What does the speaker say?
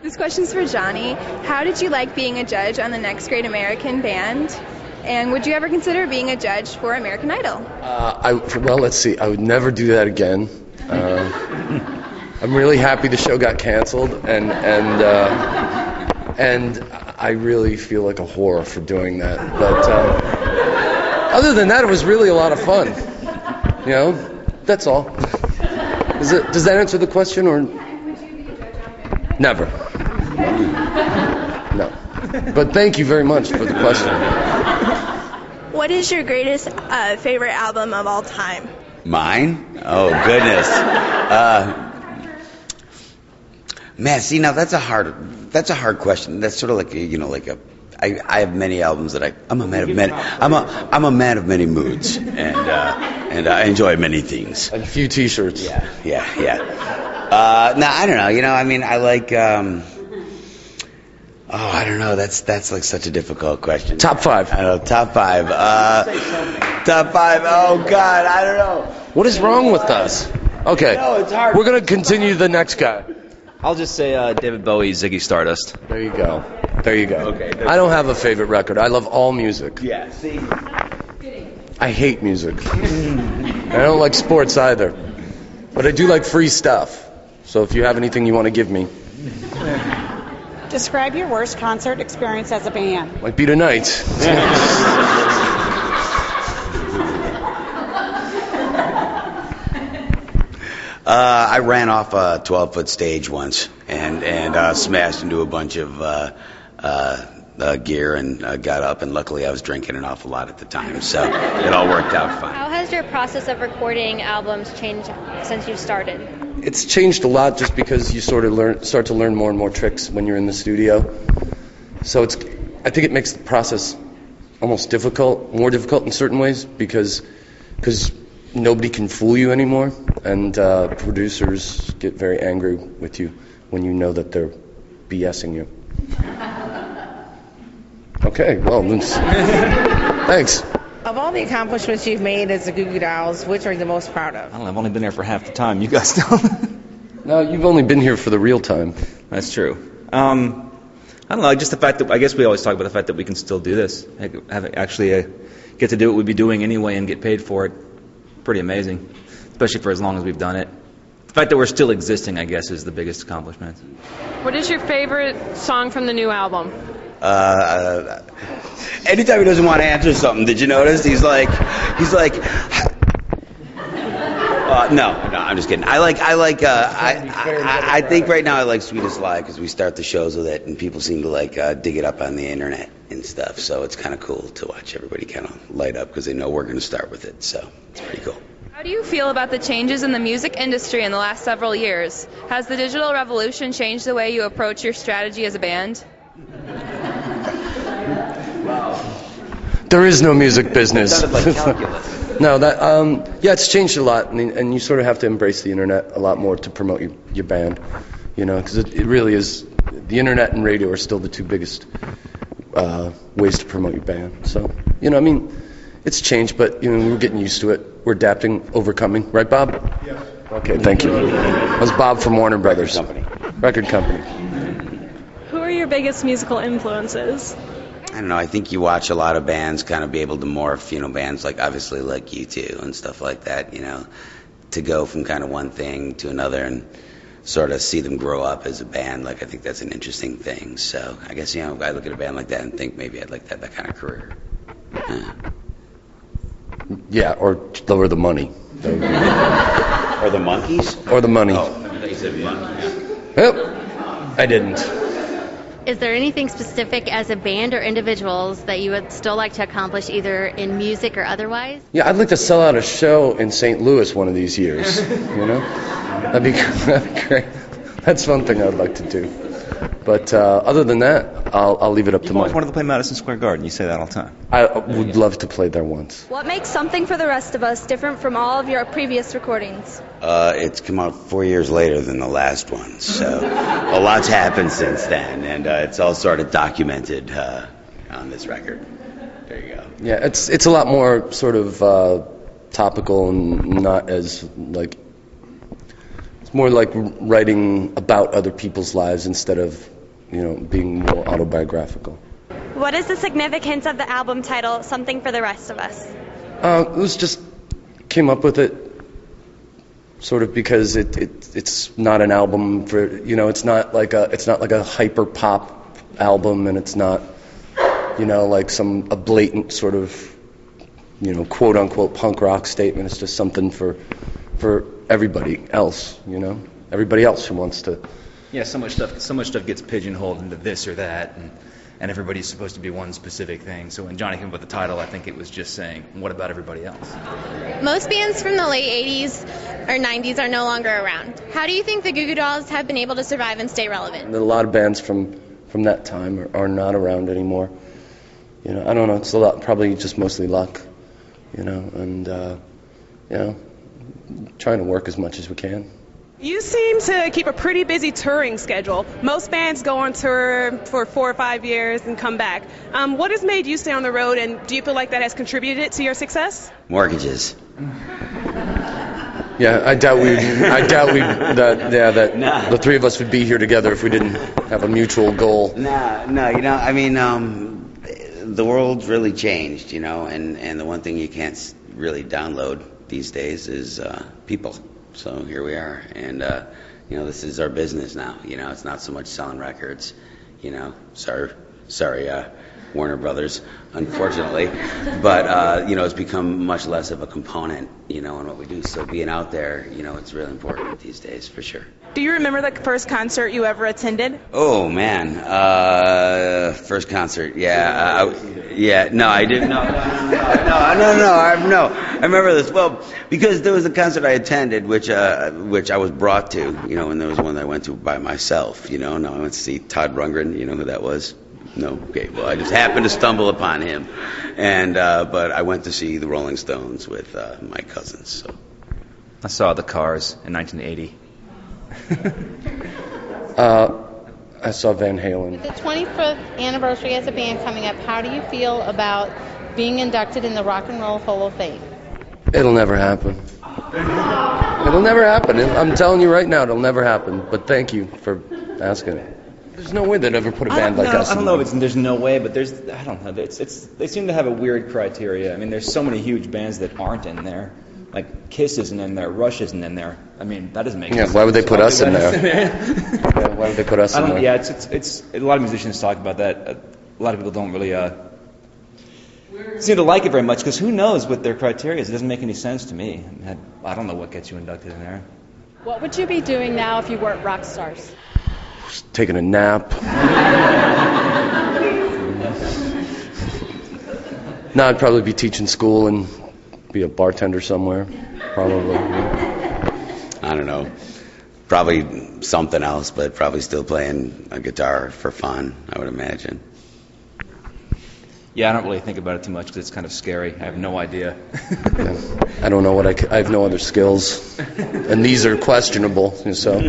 This question's for Johnny. How did you like being a judge on the Next Great American Band? And would you ever consider being a judge for American Idol? Well, let's see. I would never do that again. I'm really happy the show got canceled, and I really feel like a whore for doing that. But other than that, it was really a lot of fun. You know, that's all. Does that answer the question, or? Never. No. But thank you very much for the question. What is your greatest favorite album of all time? Mine? Oh, goodness. Man, see, now that's a hard question. That's sort of like I have many albums that I'm a man of many moods, and I enjoy many things. And a few T-shirts. Yeah. No, I don't know. You know, I mean, I like. I don't know. That's like such a difficult question. Top 5. I don't know. Top 5. Top 5. Oh God, I don't know. What is wrong with us? Okay. No, it's hard. We're gonna continue the next guy. I'll just say David Bowie, Ziggy Stardust. There you go. Okay. I don't have a favorite record. I love all music. Yeah. See. I hate music. I don't like sports either. But I do like free stuff. So if you have anything you want to give me. Describe your worst concert experience as a band. Might be tonight. I ran off a 12-foot stage once and smashed into a bunch of gear and got up, and luckily I was drinking an awful lot at the time, so it all worked out fine. How has your process of recording albums changed since you started? It's changed a lot just because you start to learn more and more tricks when you're in the studio. So I think it makes the process almost more difficult in certain ways because nobody can fool you anymore, and producers get very angry with you when you know that they're BSing you. Okay, well, thanks. Of all the accomplishments you've made as the Goo Goo Dolls, which are you the most proud of? I don't know, I've only been there for half the time. You guys don't. No, you've only been here for the real time. That's true. I don't know, just the fact that, I guess we always talk about the fact that we can still do this. Actually get to do what we'd be doing anyway and get paid for it. Pretty amazing, especially for as long as we've done it. The fact that we're still existing, I guess, is the biggest accomplishment. What is your favorite song from the new album? Anytime he doesn't want to answer something, did you notice? He's like, no, I'm just kidding. I think right now I like Sweetest Lie because we start the shows with it, and people seem to dig it up on the internet and stuff. So it's kind of cool to watch everybody kind of light up because they know we're going to start with it. So it's pretty cool. How do you feel about the changes in the music industry in the last several years? Has the digital revolution changed the way you approach your strategy as a band? There is no music business. It sounded like calculus. No, it's changed a lot, and you sort of have to embrace the internet a lot more to promote your band, you know, because it really is. The internet and radio are still the two biggest ways to promote your band. So, you know, I mean, it's changed, but you know, we're getting used to it. We're adapting, overcoming, right, Bob? Yes. Okay, thank you. That was Bob from Warner Brothers Record Company. Who are your biggest musical influences? I don't know, I think you watch a lot of bands kind of be able to morph, you know, bands like obviously like U2 and stuff like that, you know, to go from kind of one thing to another and sort of see them grow up as a band. Like, I think that's an interesting thing. So I guess, you know, I look at a band like that and think maybe I'd like to have that kind of career. Yeah, or lower the money. Or the monkeys? Or the money. Oh, I thought you said monkey. Yep, I didn't. Is there anything specific as a band or individuals that you would still like to accomplish either in music or otherwise? Yeah, I'd like to sell out a show in St. Louis one of these years, you know? That'd be great. That's one thing I'd like to do. But other than that, I'll leave it up to You always Mike. wanted to play Madison Square Garden. You say that all the time. I would love to play there once. What makes Something for the Rest of Us different from all of your previous recordings? It's come out 4 years later than the last one, so a lot's happened since then, and it's all sort of documented on this record. There you go. Yeah, it's a lot more sort of topical and not as like, it's more like writing about other people's lives instead of being more autobiographical. What is the significance of the album title, Something for the Rest of Us? It was just came up with it sort of because it's not an album for it's not like a hyper pop album, and it's not like a blatant sort of quote unquote punk rock statement. It's just something for everybody else, everybody else who wants to. Yeah, so much stuff gets pigeonholed into this or that, and everybody's supposed to be one specific thing. So when Johnny came up with the title, I think it was just saying, what about everybody else? Most bands from the late 80s or 90s are no longer around. How do you think the Goo Goo Dolls have been able to survive and stay relevant? A lot of bands from that time are not around anymore. I don't know. It's a lot, probably just mostly luck, and trying to work as much as we can. You seem to keep a pretty busy touring schedule. Most bands go on tour for 4 or 5 years and come back. What has made you stay on the road, and do you feel like that has contributed to your success? Mortgages. Yeah, I doubt that the three of us would be here together if we didn't have a mutual goal. The world's really changed, and the one thing you can't really download these days is people. So here we are, and this is our business now. It's not so much selling records. Sorry, Warner Brothers, unfortunately, but it's become much less of a component, in what we do. So being out there, it's really important these days, for sure. Do you remember the first concert you ever attended? Oh man, first concert, yeah. No, I didn't. No. I remember this well because there was a concert I attended, which I was brought to, and there was one that I went to by myself, No, I went to see Todd Rundgren. You know who that was? No, okay. Well, I just happened to stumble upon him, and but I went to see the Rolling Stones with my cousins. So I saw the Cars in 1980. I saw Van Halen. With the 25th anniversary as a band coming up, how do you feel about being inducted in the Rock and Roll Hall of Fame? It'll never happen. It'll never happen. I'm telling you right now, it'll never happen. But thank you for asking. There's no way they'd ever put a band like us. I don't know if there's no way, but I don't know. They seem to have a weird criteria. I mean, there's so many huge bands that aren't in there. Like Kiss isn't in there, Rush isn't in there. I mean, that doesn't make sense. Yeah, why would they put us in there? Why would they put us in there? Yeah, it's a lot of musicians talk about that. A lot of people don't really seem to like it very much because who knows what their criteria is? It doesn't make any sense to me. I don't know what gets you inducted in there. What would you be doing now if you weren't rock stars? Just taking a nap. No, I'd probably be teaching school and be a bartender somewhere, probably. I don't know. Probably something else, but probably still playing a guitar for fun, I would imagine. Yeah, I don't really think about it too much because it's kind of scary. I have no idea. Yeah. I don't know I have no other skills, and these are questionable, so.